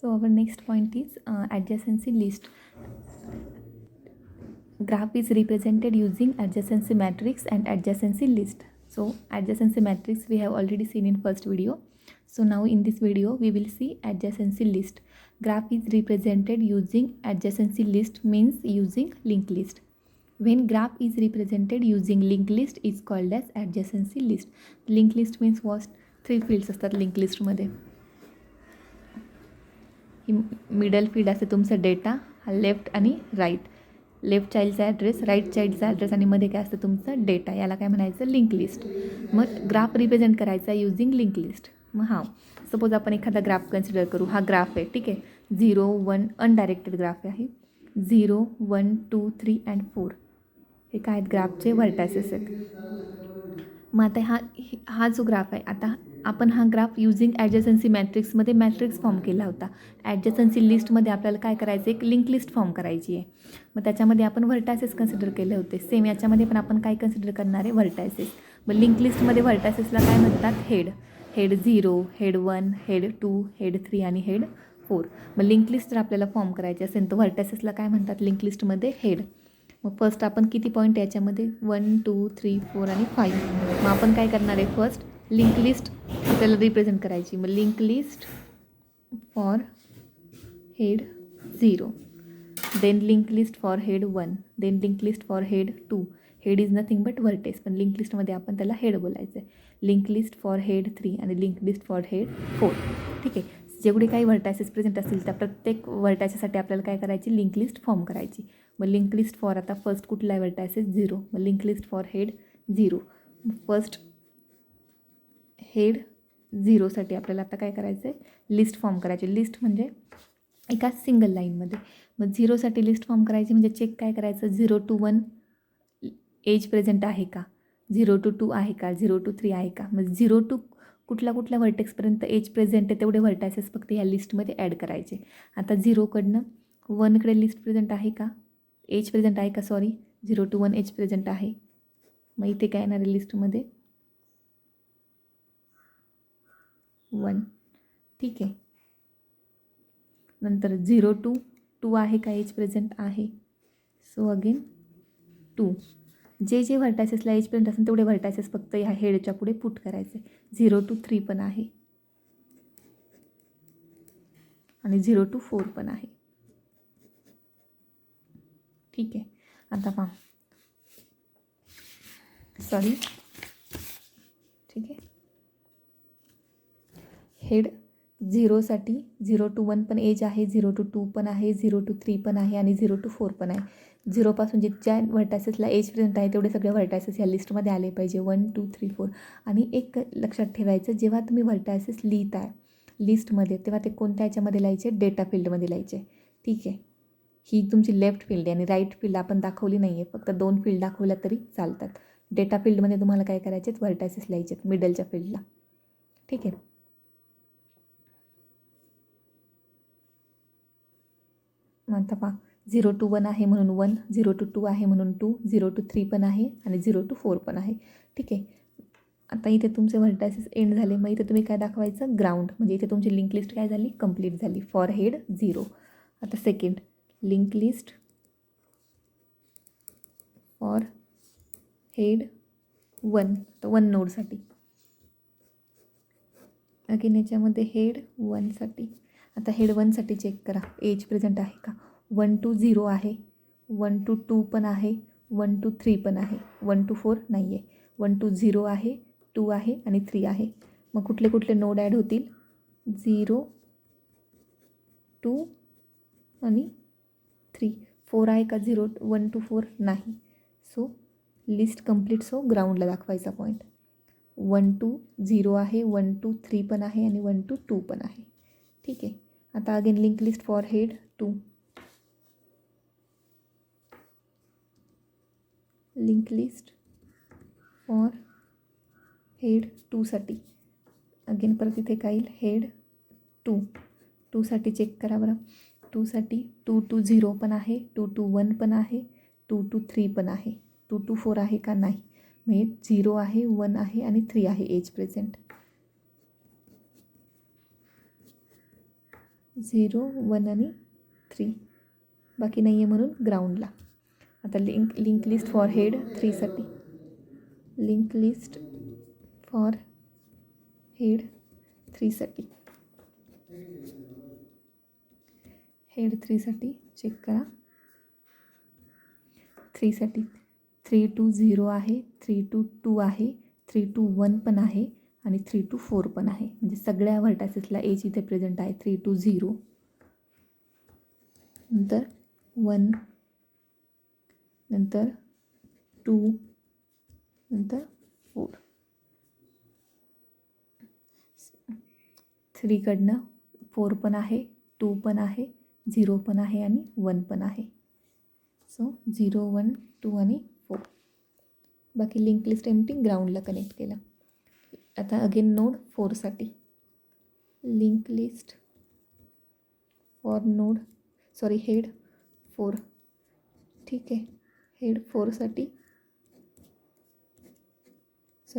So our next point is adjacency list. Graph is represented using adjacency matrix and adjacency list. So adjacency matrix we have already seen in first video. So now in this video we will see adjacency list. Graph is represented using adjacency list means using linked list. When graph is represented using linked list is called as adjacency list. Linked list means what? 3 fields असतात link लिस्टमध्ये. Middle field असते तुमचा data, left आणि right. Left चाइल्डचा address, right चाइल्डचा address आणि मध्ये काय असतं तुमचं डेटा. याला काय म्हणायचं? Link list. मग ग्राफ रिप्रेझेंट करायचा युजिंग लिंक लिस्ट. मग हा सपोज आपण एखादा ग्राफ कन्सिडर करू. हा ग्राफ आहे, ठीक आहे. 0 1 अनडायरेक्टेड ग्राफ आहे. 0 1 2 3 अँड 4 हे काय आहेत? ग्राफचे व्हर्टायसेस आहेत. मग आता हा जो ग्राफ आहे, आता आपण हा ग्राफ युजिंग ॲडजसन्सी मॅट्रिक्समध्ये मॅट्रिक्स फॉर्म केला होता. ॲडजसन्सी लिस्टमध्ये आपल्याला काय करायचं? एक लिंक लिस्ट फॉर्म करायची आहे. मग त्याच्यामध्ये आपण व्हर्टायसेस कन्सिडर केले होते. सेम याच्यामध्ये पण आपण काय कन्सिडर करणार आहे? व्हर्टायसेस. मग लिंक लिस्टमध्ये व्हर्टायसेसला काय म्हणतात? Head. Head 0, head 1, head 2, head 3 आणि हेड 4. मग लिंक लिस्ट जर आपल्याला फॉर्म करायची असेल तर व्हर्टायसेसला काय म्हणतात लिंक लिस्टमध्ये? हेड. मग फर्स्ट आपण किती पॉईंट याच्यामध्ये? 1 2 3 4 आणि 5. मग आपण काय करणार आहे? फर्स्ट लिंक लिस्ट आपल्याला रिप्रेझेंट करायची. मग link list for head 0, then link list for head 1, then link list for head 2. Head is nothing but vertex, पण लिंक लिस्टमध्ये आपण त्याला हेड बोलायचं आहे. लिंक लिस्ट फॉर हेड 3 आणि लिंक लिस्ट फॉर हेड 4. ठीक आहे. जेवढे काही व्हर्टायसेस प्रेझेंट असतील त्या प्रत्येक व्हर्टायसेससाठी आपल्याला काय करायची? लिंक लिस्ट फॉर्म करायची. मग लिंक लिस्ट फॉर आता फर्स्ट कुठला आहे? व्हर्टायसेस 0. मग link list for head 0. First head 0साठी आपल्याला आता काय करायचं आहे? लिस्ट फॉर्म करायची. लिस्ट म्हणजे एका सिंगल लाईनमध्ये. मग 0साठी लिस्ट फॉर्म करायची म्हणजे चेक काय करायचं? 0 to 1 एज प्रेझेंट आहे का? 0 to 2 आहे का? 0 to 3 आहे का? मग 0 to कुठल्या व्हर्टेक्सपर्यंत एज प्रेझेंट आहे तेवढे व्हर्टायसेस फक्त ह्या लिस्टमध्ये ॲड करायचे. आता 0कडनं 1कडे लिस्ट प्रेझेंट आहे का? एज प्रेझेंट आहे का? सॉरी, 0 to 1 एज प्रेझेंट आहे. मग इथे काय येणार आहे लिस्टमध्ये? 1. ठीक आहे. नंतर 0 to 2 आहे का? एज प्रेझेंट आहे. So again 2. जे व्हर्टायसेसला एज प्रेझेंट असेल तेवढे व्हर्टायसेस फक्त ह्या हेडच्या पुढे पुट करायचे. 0 to 3 पण आहे आणि 0 to 4 पण आहे. ठीक आहे. आता पहा, सॉरी, ठीक आहे. हेड 0साठी 0 to 1 पण एज आहे, 0 to 2 पण आहे, 0 to 3 पण आहे आणि 0 to 4 पण आहे. 0पासून ज्या व्हर्टायसेसला एज प्रेझेंट आहे तेवढे सगळे व्हर्टायसेस ह्या लिस्टमध्ये आले पाहिजे. 1 2 3 4. आणि एक लक्षात ठेवायचं, जेव्हा तुम्ही व्हर्टायसेस लिहित आहे लिस्टमध्ये तेव्हा ते कोणत्या ह्याच्यामध्ये लिहायचे? डेटा फील्डमध्ये लिहायचे. ठीक आहे. ही तुमची लेफ्ट फील्ड आहे आणि राईट फील्ड आपण दाखवली नाही आहे. फक्त 2 फील्ड दाखवल्या तरी चालतात. डेटा फील्डमध्ये तुम्हाला काय करायचे? व्हर्टायसेस लिहायचे मिडलच्या फील्डला. ठीक आहे. आता पहा, 0 to 1 आहे म्हणून 1, 0 to 2 आहे म्हणून 2, 0 to 3 पण आहे आणि 0 to 4 पण आहे. ठीक आहे. आता इथे तुमचे व्हर्टायसेस एंड झाले. मग इथे तुम्ही काय दाखवायचं? ग्राउंड. म्हणजे इथे तुमची लिंक लिस्ट काय झाली? कंप्लीट झाली फॉर हेड 0. आता second link list for head 1, तर 1 नोडसाठी. अगेन याच्यामध्ये हेड 1साठी. आता हेड 1साठी चेक करा एज प्रेझेंट आहे का? 1 to 0 आहे, 1 to 2 पण आहे, 1 to 3 पण आहे, 1 to 4 नाही आहे. 1 to 0 आहे, 2 आहे आणि 3 आहे. मग कुठले नोड ॲड होतील? 0 2 आणि 3. 4 आहे का? 1 to 4 नाही. So list complete. सो ग्राउंडला दाखवायचा पॉईंट. 1 to 0 आहे, 1 to 3 पण आहे आणि 1 to 2 पण आहे. ठीक आहे. आता again link list for head 2. Link list for head 2साठी. अगेन परत इथे काय येईल? हेड 2. 2साठी चेक करा बरं. 2साठी 2 to 0 पण आहे, 2 to 1 पण आहे, 2 to 3 पण आहे. 2 to 4 आहे का? नाही. म्हणजे 0 आहे, 1 आहे आणि 3 आहे एज प्रेझेंट. 0 1 आणि 3, बाकी नाही आहे म्हणून ग्राउंडला. आता लिंक लिस्ट फॉर हेड 3साठी, लिंक लिस्ट फॉर हेड 3साठी, हेड 3साठी चेक करा. 3साठी 3 to 0 आहे, 3 to 2 आहे, 3 to 1 पण आहे आणि 3 to 4 पण आहे. म्हणजे सगळ्या व्हर्टायसेसला एज इथे प्रेझेंट आहे. 3 to 0, नंतर 1, नंतर 2, नंतर 4. 3 कडनं 4 पण आहे, 2 पण आहे, 0 पण आहे आणि 1 पण आहे. सो 0 1 2 आणि 4. बाकी लिंक लिस्ट एम्प्टी ग्राउंडला कनेक्ट केला. आता अगेन नोड 4साठी, लिंक लिस्ट फॉर हेड 4. ठीक आहे, हेड 4साठी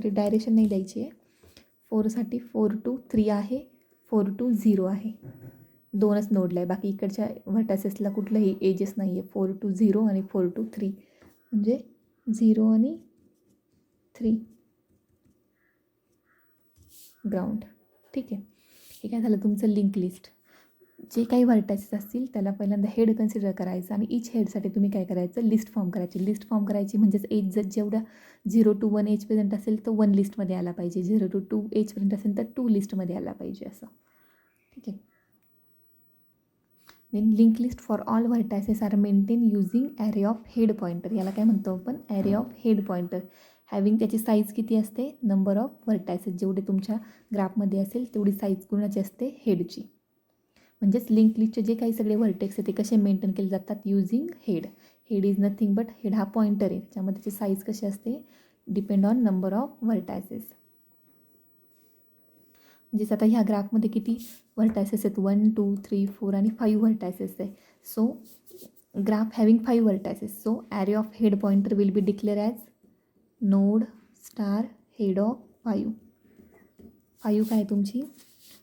डायरेक्शन नाही द्यायची आहे. 4साठी 4 to 3 आहे, 4 to 0 आहे. 2च नोडला आहे, बाकी इकडच्या व्हर्टासेसला कुठलंही एजेस नाही आहे. 4 to 0 आणि 4 to 3 म्हणजे 0 आणि 3 ग्राउंड. ठीक आहे, हे काय झालं तुमचं लिंक लिस्ट. जे काही व्हर्टायसेस असतील त्याला पहिल्यांदा हेड कन्सिडर करायचं आणि इच हेडसाठी तुम्ही काय करायचं, लिस्ट फॉर्म करायची. लिस्ट फॉर्म करायची म्हणजेच एज जेवढ्या 0 to 1 एज प्रेझेंट असेल तर 1 लिस्टमध्ये आला पाहिजे, 0 to 2 एज प्रेझेंट असेल तर 2 लिस्टमध्ये आला पाहिजे असं. ठीक आहे. Then link list for all vertices are maintain using array of head pointer. याला काय म्हणतो आपण, array of head pointer. Having त्याची साईज किती असते, नंबर ऑफ व्हर्टायसेस जेवढे तुमच्या ग्राफमध्ये असेल तेवढी साईज कोणाची असते, हेडची. म्हणजेच लिंक लिस्टचे जे काही सगळे व्हर्टेक्स आहेत ते कसे मेंटेन केले जातात, using head. Head is nothing but, head हा पॉईंटर आहे, त्याच्यामध्ये त्याची साईज कशी असते, depend on number of vertices. म्हणजेच आता ह्या ग्राफमध्ये किती व्हर्टायसेस आहेत, 1 2 3 4 आणि 5 व्हर्टायसेस आहे. So graph having 5 vertices, so array of head pointer will be declare as node star head of 5. 5 काय तुमची,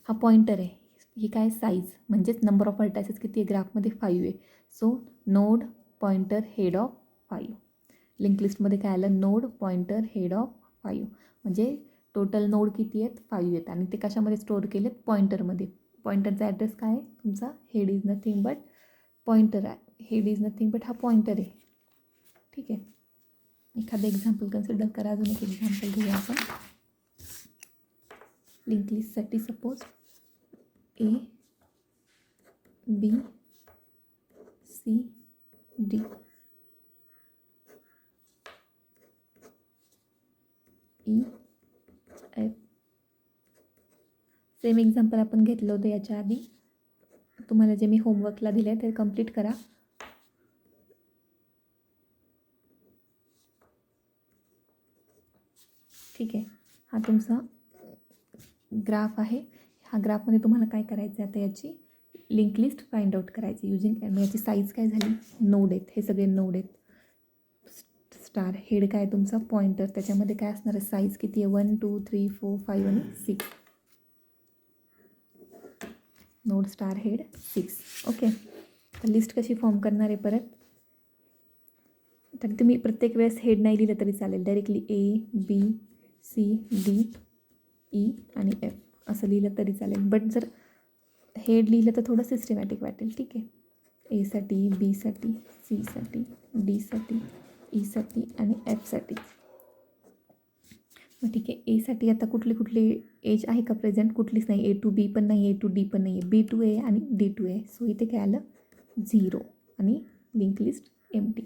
हा पॉईंटर आहे, ही काय साईज, म्हणजेच नंबर ऑफ व्हर्टायसेस किती आहे ग्राफमध्ये, 5 आहे. So node pointer head of 5. Link लिस्टमध्ये काय आलं, नोड पॉईंटर हेड ऑफ 5. म्हणजे टोटल नोड किती आहेत, 5 आहेत आणि ते कशामध्ये स्टोअर केलेत, पॉईंटरमध्ये. पॉईंटरचा ॲड्रेस काय आहे तुमचा, head is nothing but pointer आहे, हेड इज नथिंग बट हा पॉईंटर आहे. ठीक आहे, एखादं एक्झाम्पल कन्सिडर करा. अजून एक एक्झाम्पल घेऊया आपण लिंक लिस्टसाठी. Suppose A B C D E F. Same example आपण घेतलं होतं याच्या आधी. तुम्हाला जे मी होमवर्कला दिले ते कंप्लीट करा. ठीक आहे, हा तुमचा ग्राफ आहे. ह्या ग्राफमध्ये तुम्हाला काय करायचं आहे, आता याची लिंक लिस्ट फाइंड आउट करायची युजिंग. याची साईज काय झाली, नोड आहेत, हे सगळे नोड आहेत. स्टार हेड काय तुमचा पॉईंटर, त्याच्यामध्ये काय असणार आहे, साईज किती आहे, 1 2 3 4 5 आणि 6. Node star head 6. ओके, तर लिस्ट कशी फॉर्म करणार आहे परत, तर तुम्ही प्रत्येक वेळेस हेड नाही लिहिलं तरी चालेल, directly A B C D E आणि F असं लिहिलं तरी चालेल. बट जर हेड लिहिलं तर थोडं सिस्टमॅटिक वाटेल. ठीक आहे, Aसाठी, Bसाठी, Cसाठी, Dसाठी, Eसाठी आणि Fसाठी. मग ठीक आहे, Aसाठी आता कुठली एज आहे का प्रेझेंट, कुठलीच नाही. A to B पण नाही, A to D पण नाही आहे, B to A आणि D to A. सो इथे काय आलं, 0 आणि लिंक लिस्ट एम्प्टी.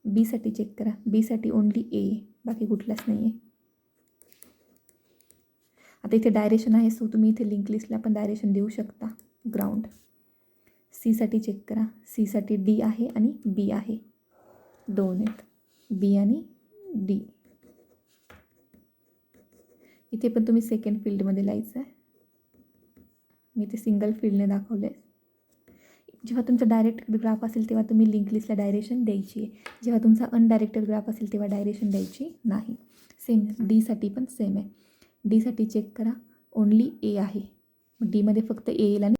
Bसाठी चेक करा, Bसाठी ओनली A, बाकी कुठलाच नाही आहे. आता इथे डायरेक्शन आहे, सो तुम्ही इथे लिंक लिस्टला पण डायरेक्शन देऊ शकता, ग्राउंड. Cसाठी चेक करा, Cसाठी D आहे आणि B आहे, 2 आहेत, B आणि D. इथे पण तुम्ही सेकंड फील्डमध्ये लिहायचं आहे, मी ते सिंगल फील्डने दाखवले. जेव्हा तुमचा डायरेक्ट ग्राफ असेल तेव्हा तुम्ही लिंक लिस्टला डायरेक्शन द्यायची आहे, जेव्हा तुमचा अनडायरेक्टेड ग्राफ असेल तेव्हा डायरेक्शन द्यायची नाही. सेम Dसाठी पण सेम आहे. Dसाठी चेक करा, ओनली A आहे, Dमध्ये फक्त A येईल आणि